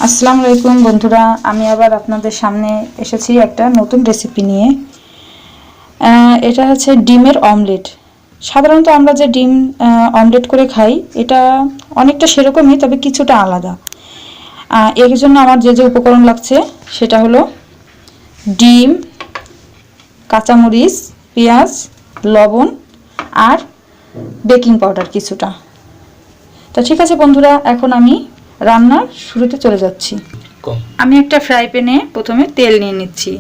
আসসালামু আলাইকুম বন্ধুরা, আমি আবার আপনাদের সামনে এসেছি একটা নতুন রেসিপি নিয়ে। এটা হচ্ছে ডিমের অমলেট। সাধারণত আমরা যে ডিম অমলেট করে খাই এটা অনেকটা সেরকমই, তবে কিছুটা আলাদা। এর জন্য আমার যে যে উপকরণ লাগছে সেটা হলো ডিম, কাঁচামরিচ, পেঁয়াজ, লবণ আর বেকিং পাউডার কিছুটা। তো ঠিক আছে বন্ধুরা, এখন আমি রান্নার শুরুতে চলে যাচ্ছি। আমি একটা ফ্রাই প্যানে প্রথমে তেল নিয়ে নিচ্ছি।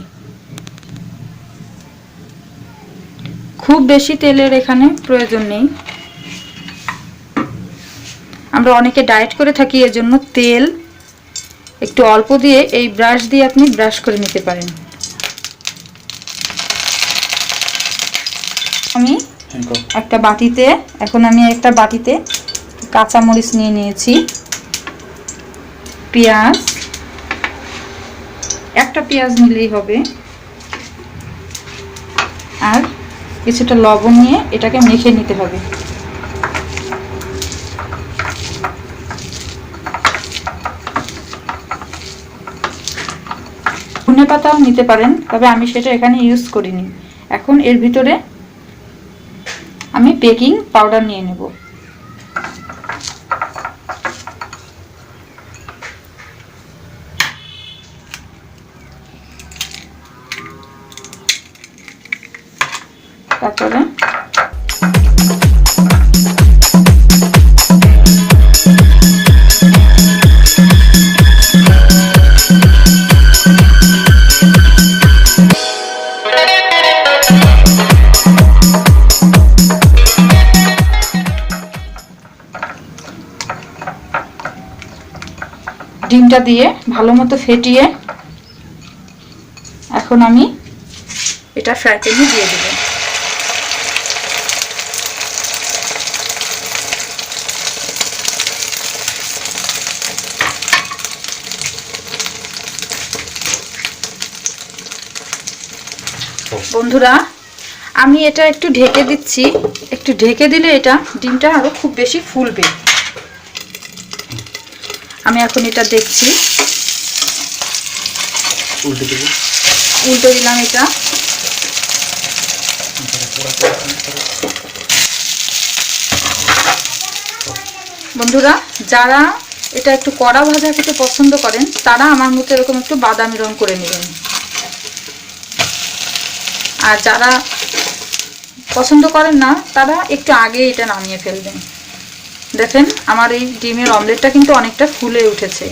খুব বেশি তেলের এখানে প্রয়োজন নেই, আমরা অনেকে ডায়েট করে থাকি, এর জন্য তেল একটু অল্প দিয়ে এই ব্রাশ দিয়ে আপনি ব্রাশ করে নিতে পারেন। আমি একটা বাটিতে কাঁচামরিচ নিয়ে নিয়েছি, পেঁয়াজ, একটা পেঁয়াজ নিলেই হবে, আর কিছুটা লবণ নিয়ে এটাকে মেখে নিতে হবে। ধনে পাতাও নিতে পারেন, তবে আমি সেটা এখানে ইউজ করিনি। এখন এর ভিতরে আমি বেকিং পাউডার নিয়ে নেব। তারপরে ডিমটা দিয়ে ভালো মতো ফেটিয়ে এখন আমি এটা ফ্রাই প্যানে দিয়ে দেব। বন্ধুরা, আমি এটা একটু ঢেকে দিচ্ছি, একটু ঢেকে দিলে এটা ডিমটা আরো খুব বেশি ফুলবে। আমি এখন এটা দেখছি, উল্টে দিলাম এটা। বন্ধুরা, যারা এটা একটু কড়া ভাজা খেতে পছন্দ করেন তারা আমার মতো এরকম একটু বাদামি রং করে নেবেন, আর যারা পছন্দ করেন না তারা একটু আগে এটা নামিয়ে ফেলবেন। দেখেন আমার এই ডিমের অমলেটটা কিন্তু অনেকটা ফুলে উঠেছে।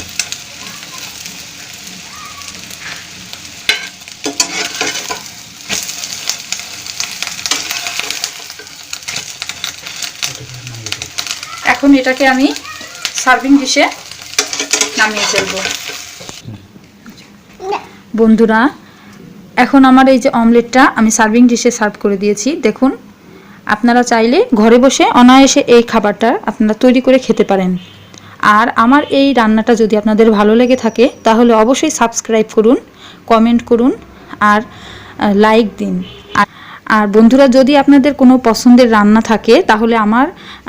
এখন এটাকে আমি সার্ভিং ডিশে নামিয়ে ফেলব। বন্ধুরা, এখন আমার এই যে অমলেটটা আমি সার্ভিং ডিশে সার্ভ করে দিয়েছি। দেখুন, আপনারা চাইলে ঘরে বসে অনায়াসে এই খাবারটা আপনারা তৈরি করে খেতে পারেন। আর আমার এই রান্নাটা যদি আপনাদের ভালো লেগে থাকে তাহলে অবশ্যই সাবস্ক্রাইব করুন, কমেন্ট করুন আর লাইক দিন। আর বন্ধুরা, যদি আপনাদের কোনো পছন্দের রান্না থাকে তাহলে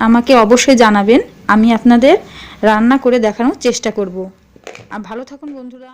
আমাকে অবশ্যই জানাবেন, আমি আপনাদের রান্না করে দেখানোর চেষ্টা করব। আর ভালো থাকুন বন্ধুরা।